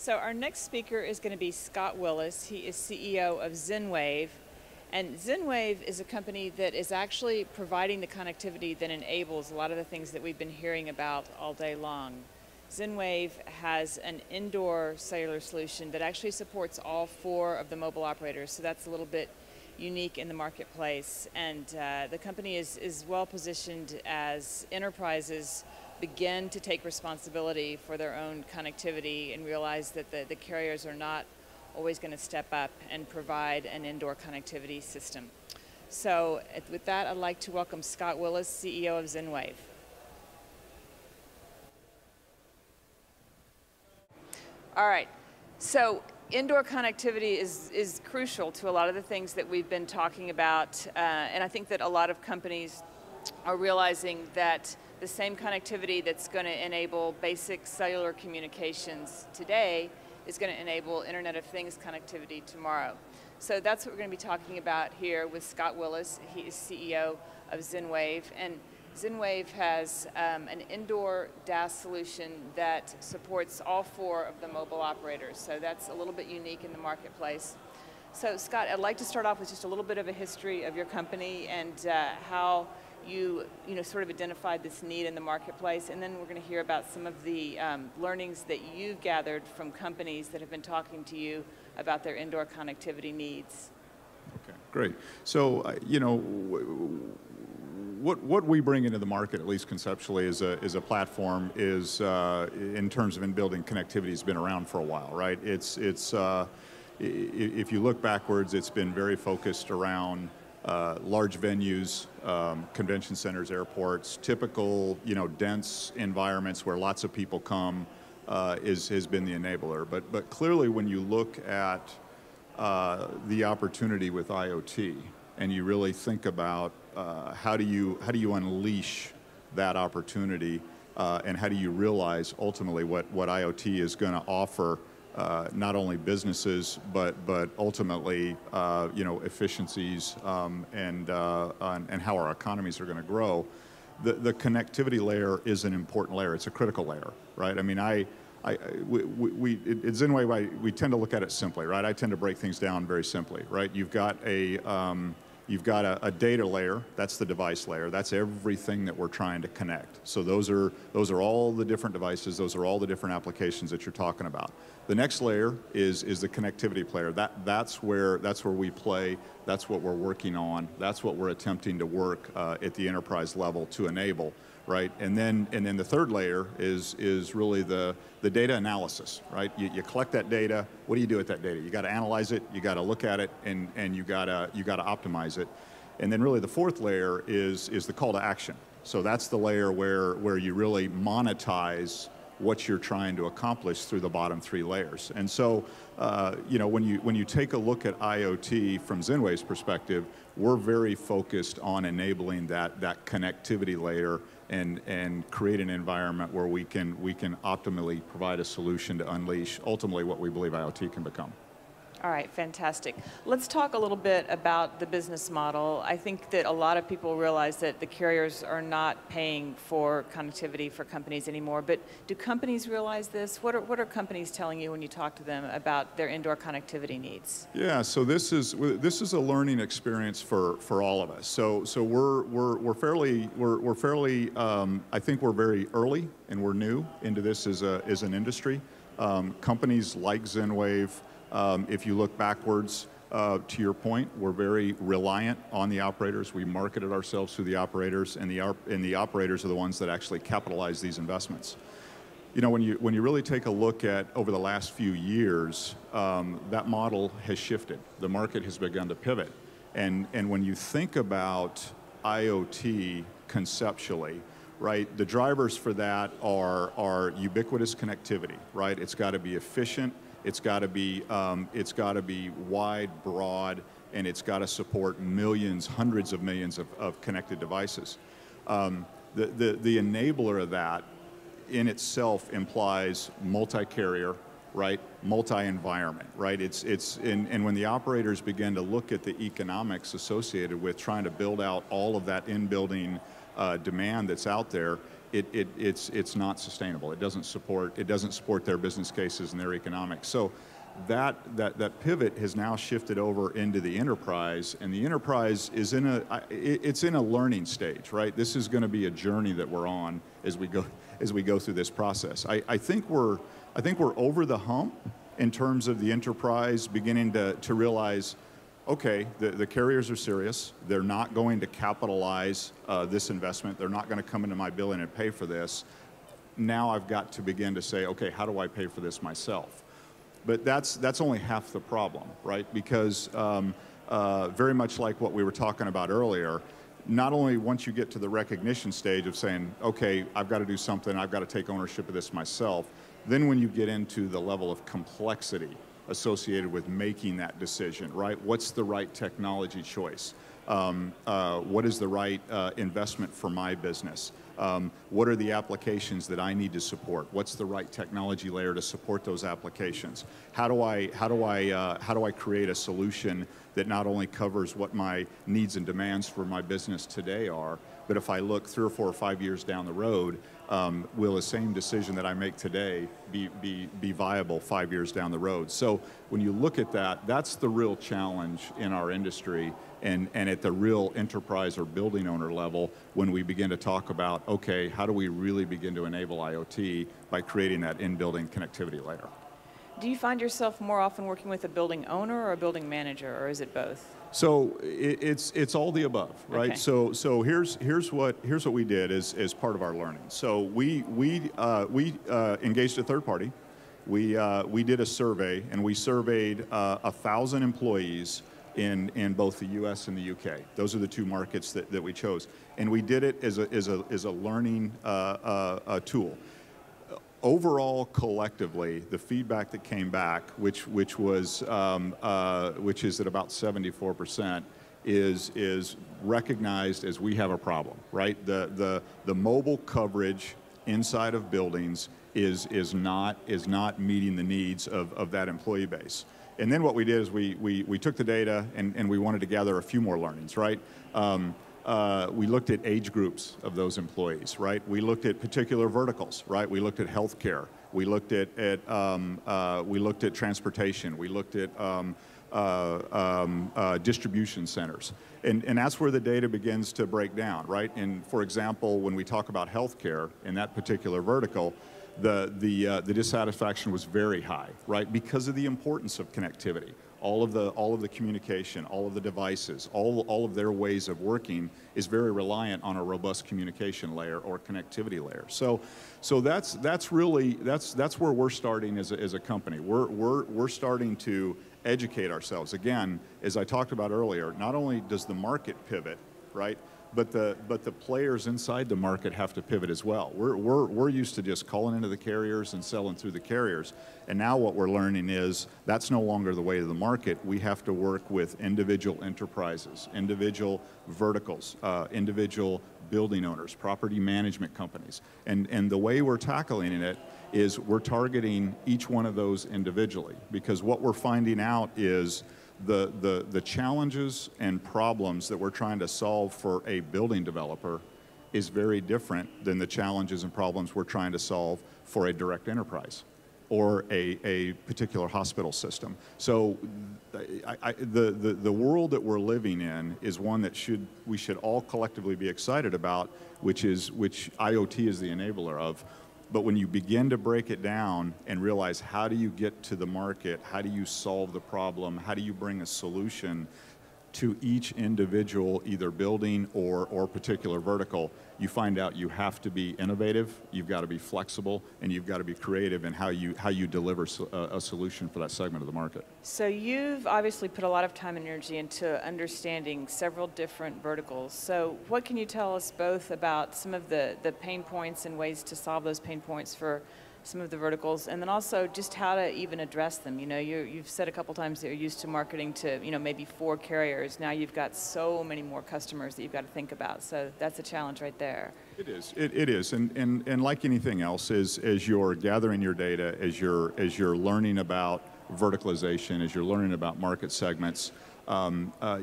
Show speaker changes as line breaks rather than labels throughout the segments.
So our next speaker is going to be Scott Willis. He is CEO of ZenWave. And ZenWave is a company that is actually providing the connectivity that enables a lot of the things that we've been hearing about all day long. ZenWave has an indoor cellular solution that actually supports all 4 of the mobile operators, so that's a little bit unique in the marketplace. And the company is well positioned as enterprises begin to take responsibility for their own connectivity and realize that the carriers are not always going to step up and provide an indoor connectivity system. So with that, I'd like to welcome Scott Willis, CEO of ZenWave. All right, so indoor connectivity is crucial to a lot of the things that we've been talking about, and I think that a lot of companies are realizing that the same connectivity that's going to enable basic cellular communications today is going to enable Internet of Things connectivity tomorrow. So that's what we're going to be talking about here with Scott Willis. He is CEO of ZenWave, and ZenWave has an indoor DAS solution that supports all 4 of the mobile operators, so that's a little bit unique in the marketplace. So Scott, I'd like to start off with just a little bit of a history of your company and how you sort of identified this need in the marketplace, and then we're going to hear about some of the learnings that you've gathered from companies that have been talking to you about their indoor connectivity needs.
Okay, great. So, what we bring into the market, at least conceptually, is a platform is in terms of in-building connectivity has been around for a while, right? It's if you look backwards, it's been very focused around large venues, convention centers, airports, typical, dense environments where lots of people come has been the enabler. But clearly, when you look at the opportunity with IoT, and you really think about how do you unleash that opportunity, and how do you realize ultimately what IoT is going to offer not only businesses but ultimately efficiencies and how our economies are going to grow. The connectivity layer is an important layer. It's a critical layer, right? I mean, at ZenWave, we tend to look at it simply, right? I tend to break things down very simply, right? You've got a data layer. That's the device layer. That's everything that we're trying to connect. So those are all the different devices. Those are all the different applications that you're talking about. The next layer is the connectivity player. That's where we play. That's what we're working on. That's what we're attempting to work at the enterprise level to enable, right? And then the third layer is really the data analysis, right? You collect that data. What do you do with that data? You got to analyze it. You got to look at it, and you got to optimize it. And then really the fourth layer is the call to action. So that's the layer where you really monetize what you're trying to accomplish through the bottom 3 layers. And so, when you take a look at IoT from ZenWave's perspective, we're very focused on enabling that connectivity layer and create an environment where we can optimally provide a solution to unleash ultimately what we believe IoT can become.
All right, fantastic. Let's talk a little bit about the business model. I think that a lot of people realize that the carriers are not paying for connectivity for companies anymore, but do companies realize this? What are companies telling you when you talk to them about their indoor connectivity needs?
Yeah, so this is a learning experience for all of us. So we're fairly I think we're very early and we're new into this as an industry. Companies like ZenWave. If you look backwards, to your point, we're very reliant on the operators. We marketed ourselves through the operators, and the operators are the ones that actually capitalize these investments. When you really take a look at over the last few years, that model has shifted. The market has begun to pivot, and when you think about IoT conceptually, right, the drivers for that are ubiquitous connectivity, right? It's got to be efficient. It's got to be wide, broad, and it's got to support millions, hundreds of millions of connected devices. The enabler of that in itself implies multi-carrier, right? Multi-environment, right? And when the operators begin to look at the economics associated with trying to build out all of that in-building demand that's out there, it's not sustainable. It doesn't support their business cases and their economics. So that pivot has now shifted over into the enterprise, and the enterprise is in a learning stage, right? This is going to be a journey that we're on as we go through this process. I think we're over the hump in terms of the enterprise beginning to realize, okay, the carriers are serious. They're not going to capitalize this investment. They're not going to come into my billing and pay for this. Now I've got to begin to say, okay, how do I pay for this myself? But that's only half the problem, right? Because very much like what we were talking about earlier, not only once you get to the recognition stage of saying, okay, I've got to do something, I've got to take ownership of this myself, then when you get into the level of complexity associated with making that decision, right? What's the right technology choice? What is the right investment for my business? What are the applications that I need to support? What's the right technology layer to support those applications? How do I create a solution that not only covers what my needs and demands for my business today are, but if I look 3 or 4 or 5 years down the road, will the same decision that I make today be viable 5 years down the road? So when you look at that, that's the real challenge in our industry and at the real enterprise or building owner level when we begin to talk about, okay, how do we really begin to enable IoT by creating that in-building connectivity layer?
Do you find yourself more often working with a building owner or a building manager, or is it both?
So it's all the above, right?
Okay.
So here's what we did as part of our learning. So we engaged a third party. We did a survey, and we surveyed 1,000 employees in both the U.S. and the U.K. Those are the two markets that we chose, and we did it as a learning tool. Overall, collectively, the feedback that came back, which is at about 74%, is recognized as we have a problem, right? The mobile coverage inside of buildings is not meeting the needs of that employee base. And then what we did is we took the data and we wanted to gather a few more learnings, right? We looked at age groups of those employees, right? We looked at particular verticals, right? We looked at healthcare. We looked at transportation. We looked at distribution centers, and that's where the data begins to break down, right? And for example, when we talk about healthcare in that particular vertical, the dissatisfaction was very high, right? Because of the importance of connectivity. All of the communication, all of the devices, all of their ways of working is very reliant on a robust communication layer or connectivity layer. So that's where we're starting as a company. We're starting to educate ourselves. Again, as I talked about earlier, not only does the market pivot, right? But the players inside the market have to pivot as well. We're used to just calling into the carriers and selling through the carriers, and now what we're learning is that's no longer the way of the market. We have to work with individual enterprises, individual verticals, individual building owners, property management companies, and the way we're tackling it is we're targeting each one of those individually, because what we're finding out is the challenges and problems that we're trying to solve for a building developer is very different than the challenges and problems we're trying to solve for a direct enterprise or a particular hospital system. So the world that we're living in is one that we should all collectively be excited about, which IoT is the enabler of. But when you begin to break it down and realize how do you get to the market, how do you solve the problem, how do you bring a solution to each individual, either building or particular vertical, you find out you have to be innovative, you've got to be flexible, and you've got to be creative in how you deliver a solution for that segment of the market.
So you've obviously put a lot of time and energy into understanding several different verticals. So what can you tell us both about some of the pain points and ways to solve those pain points for some of the verticals, and then also just how to even address them? You know, you've said a couple times that you're used to marketing to, maybe 4 carriers. Now you've got so many more customers that you've got to think about. So that's a challenge right there.
It is. It is. And like anything else, as you're gathering your data, as you're learning about verticalization, as you're learning about market segments,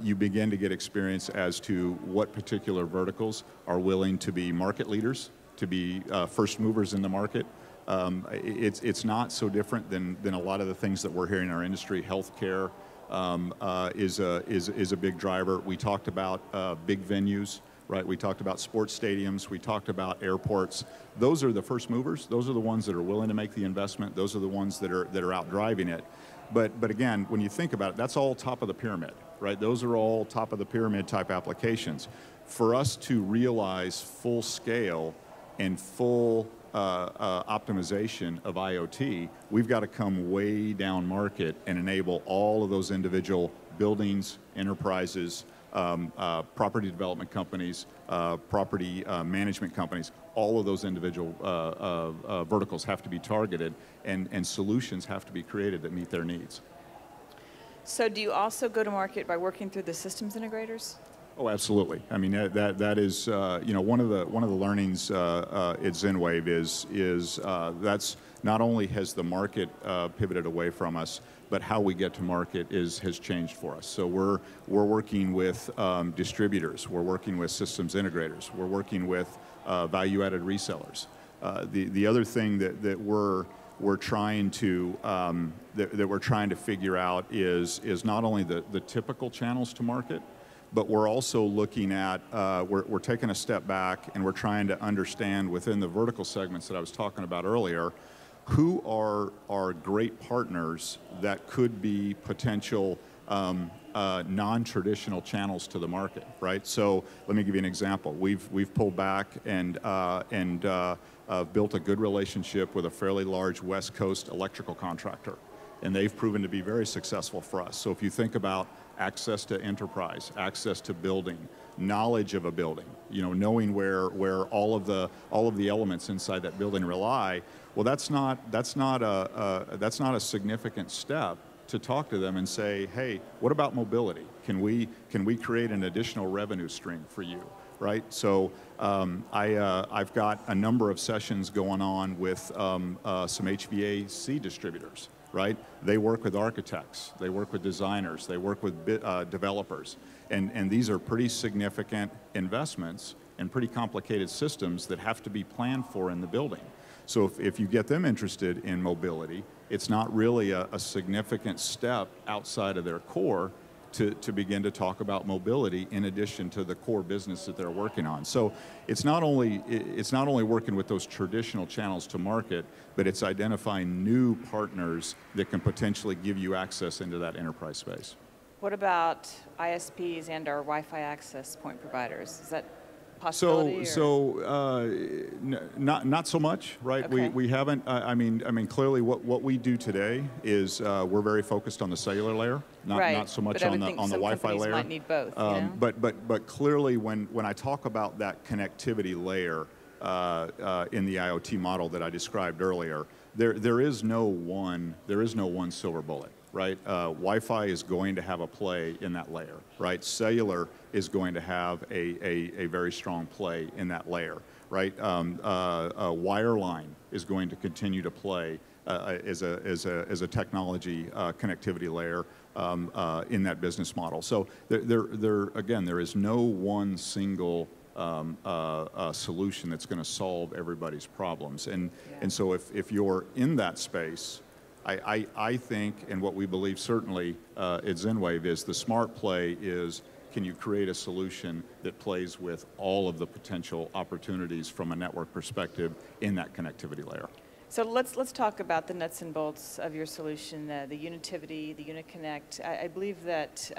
you begin to get experience as to what particular verticals are willing to be market leaders, to be first movers in the market. It's not so different than a lot of the things that we're hearing in our industry. Healthcare is a big driver. We talked about big venues, right? We talked about sports stadiums. We talked about airports. Those are the first movers. Those are the ones that are willing to make the investment. Those are the ones that are out driving it. But again, when you think about it, that's all top of the pyramid, right? Those are all top of the pyramid type applications. For us to realize full scale and full optimization of IoT, we've got to come way down market and enable all of those individual buildings, enterprises, property development companies, property management companies. All of those individual verticals have to be targeted, and solutions have to be created that meet their needs.
So do you also go to market by working through the systems integrators?
Oh, absolutely. I mean, that is one of the learnings at ZenWave is that's not only has the market pivoted away from us, but how we get to market has changed for us. So we're working with distributors, we're working with systems integrators, we're working with value-added resellers. The other thing that we're trying to figure out is not only the typical channels to market, but we're also looking at, we're taking a step back and we're trying to understand within the vertical segments that I was talking about earlier, who are great partners that could be potential non-traditional channels to the market, right? So let me give you an example. We've pulled back and built a good relationship with a fairly large West Coast electrical contractor, and they've proven to be very successful for us. So if you think about access to enterprise, access to building, knowledge of a building, knowing where all of the elements inside that building rely, well, that's not a significant step to talk to them and say, hey, what about mobility? Can we create an additional revenue stream for you, right? So I've got a number of sessions going on with some HVAC distributors, right? They work with architects, they work with designers, they work with developers, and these are pretty significant investments and pretty complicated systems that have to be planned for in the building. So if you get them interested in mobility, it's not really a significant step outside of their core to begin to talk about mobility in addition to the core business that they're working on. So it's not only working with those traditional channels to market, but it's identifying new partners that can potentially give you access into that enterprise space.
What about ISPs and our Wi-Fi access point providers? Is that possibility?
Not so much, right?
Okay.
We haven't. I mean, clearly, what we do today is we're very focused on the cellular layer, not so much on the Wi-Fi layer.
Might need both.
But clearly, when I talk about that connectivity layer in the IoT model that I described earlier, there is no one silver bullet. Right, Wi-Fi is going to have a play in that layer. Right, cellular is going to have a very strong play in that layer. Right, wireline is going to continue to play as a technology connectivity layer in that business model. So there is no one single solution that's going to solve everybody's problems. And so if you're in that space, I think, and what we believe certainly at ZenWave is the smart play is, can you create a solution that plays with all of the potential opportunities from a network perspective in that connectivity layer?
So let's talk about the nuts and bolts of your solution, the Unitivity, the UniConnect. I believe that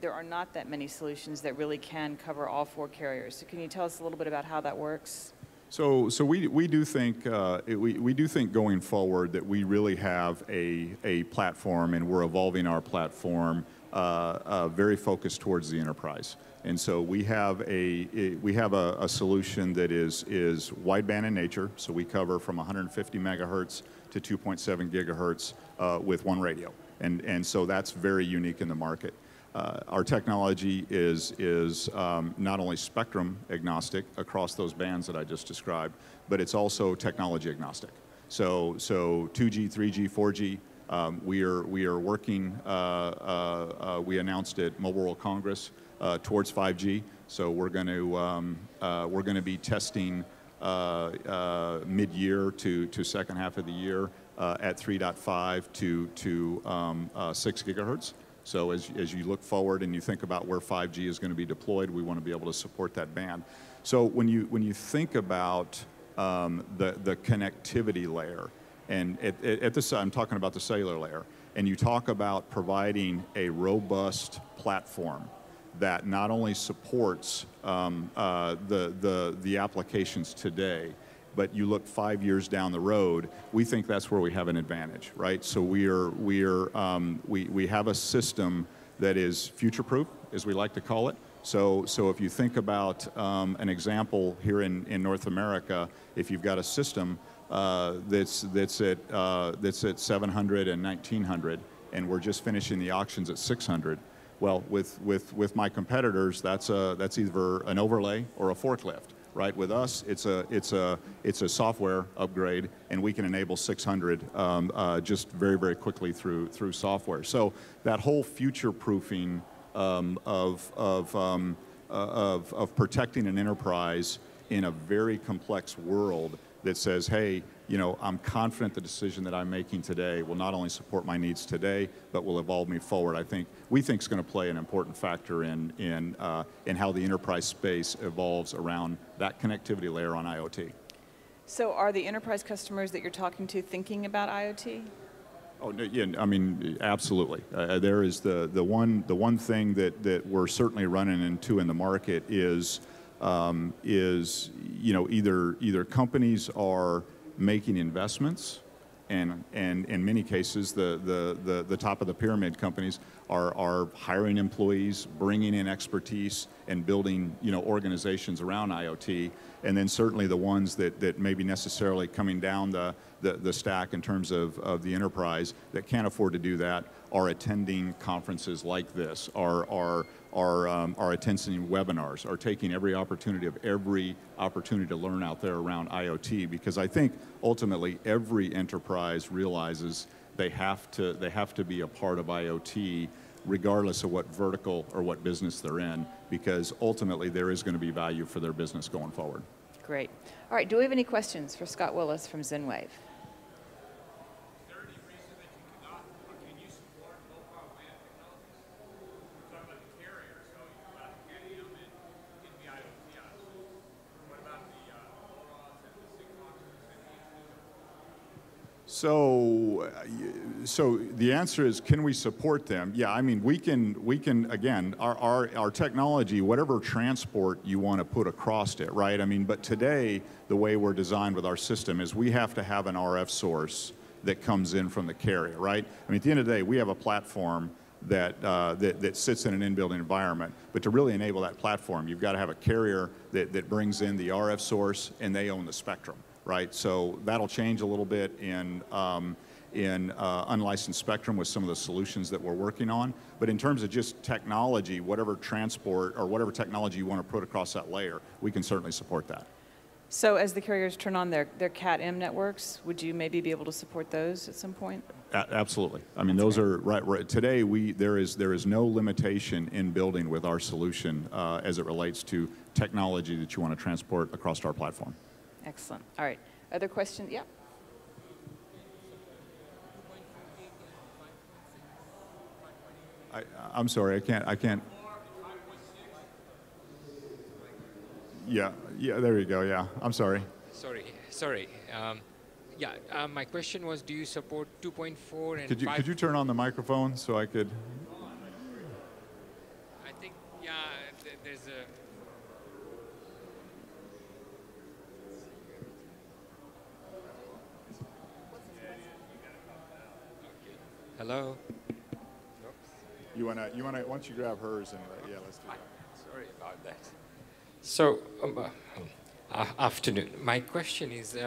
there are not that many solutions that really can cover all four carriers. So can you tell us a little bit about how that works?
So we do think going forward that we really have a platform, and we're evolving our platform very focused towards the enterprise. And so we have a solution that is wideband in nature. So we cover from 150 megahertz to 2.7 gigahertz with one radio, and so that's very unique in the market. Our technology is not only spectrum agnostic across those bands that I just described, but it's also technology agnostic. So 2G, 3G, 4G, We are working. We announced at Mobile World Congress towards 5G. So we're going to be testing mid-year to second half of the year at 3.5 to 6 gigahertz. So as you look forward and you think about where 5G is going to be deployed, we want to be able to support that band. So when you think about the connectivity layer, and at this, I'm talking about the cellular layer, and you talk about providing a robust platform that not only supports the applications today, but you look 5 years down the road, we think that's where we have an advantage, right? So we have a system that is future-proof, as we like to call it. So if you think about an example here in North America, if you've got a system that's at 700 and 1900, and we're just finishing the auctions at 600. Well, with my competitors, that's either an overlay or a forklift, right? With us, it's a software upgrade, and we can enable 600 just very, very quickly through software. So that whole future-proofing of protecting an enterprise in a very complex world that says, hey, you know, I'm confident the decision that I'm making today will not only support my needs today, but will evolve me forward. We think is going to play an important factor in how the enterprise space evolves around that connectivity layer on IoT.
So are the enterprise customers that you're talking to thinking about IoT?
Oh, no, yeah, I mean, absolutely. There is the one thing that we're certainly running into in the market is you know, either companies are making investments, and in many cases the top of the pyramid companies are hiring employees, bringing in expertise, and building, you know, organizations around IoT. And then certainly the ones that maybe necessarily coming down the stack in terms of the enterprise that can't afford to do that are attending conferences like this, are attending webinars, are taking every opportunity to learn out there around IoT, because I think ultimately every enterprise realizes they have to be a part of IoT regardless of what vertical or what business they're in, because ultimately there is going to be value for their business going forward.
Great. All right, do we have any questions for Scott Willis from ZenWave?
So the answer is, can we support them? Yeah, I mean, we can again, our technology, whatever transport you want to put across it, right? I mean, but today, the way we're designed with our system is we have to have an RF source that comes in from the carrier, right? I mean, at the end of the day, we have a platform that sits in an in-building environment, but to really enable that platform, you've got to have a carrier that brings in the RF source, and they own the spectrum. Right, so that'll change a little bit in unlicensed spectrum with some of the solutions that we're working on. But in terms of just technology, whatever transport or whatever technology you want to put across that layer, we can certainly support that.
So as the carriers turn on their Cat-M networks, would you maybe be able to support those at some point?
Absolutely. I mean, those are right. Today, there is no limitation in building with our solution as it relates to technology that you want to transport across our platform.
Excellent. All right. Other questions? Yeah.
I'm sorry. I can't. Yeah. There you go. Yeah. I'm sorry.
Sorry. My question was, do you support 2.4 and
Could you turn on the microphone so I could?
I think, there's a... Hello?
You wanna once you grab hers and let's do that.
Sorry about that. So, afternoon. My question is,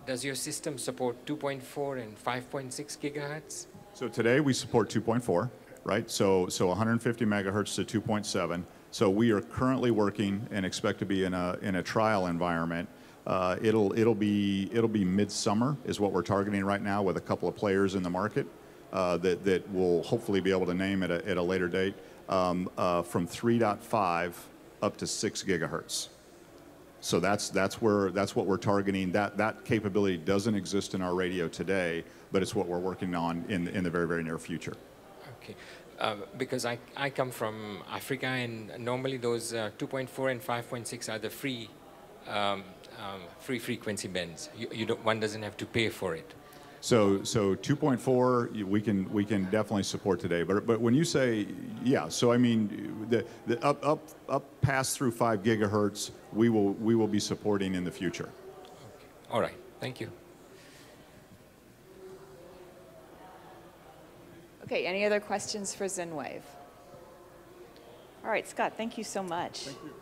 does your system support 2.4 and 5.6 gigahertz?
So today we support 2.4, right? So 150 megahertz to 2.7. So we are currently working and expect to be in a trial environment It'll be midsummer is what we're targeting right now with a couple of players in the market that we'll hopefully be able to name at a later date, from 3.5 up to 6 gigahertz. So that's what we're targeting. That capability doesn't exist in our radio today, but it's what we're working on in the very, very near future.
Okay. Because I come from Africa, and normally those 2.4 and 5.6 are the free frequency bands. One doesn't have to pay for it.
So 2.4 we can definitely support today, but when you say, yeah, so I mean the up past through 5 gigahertz we will be supporting in the future.
Okay. All right. Thank you.
Okay, any other questions for ZenWave? All right, Scott, thank you so much.
Thank you.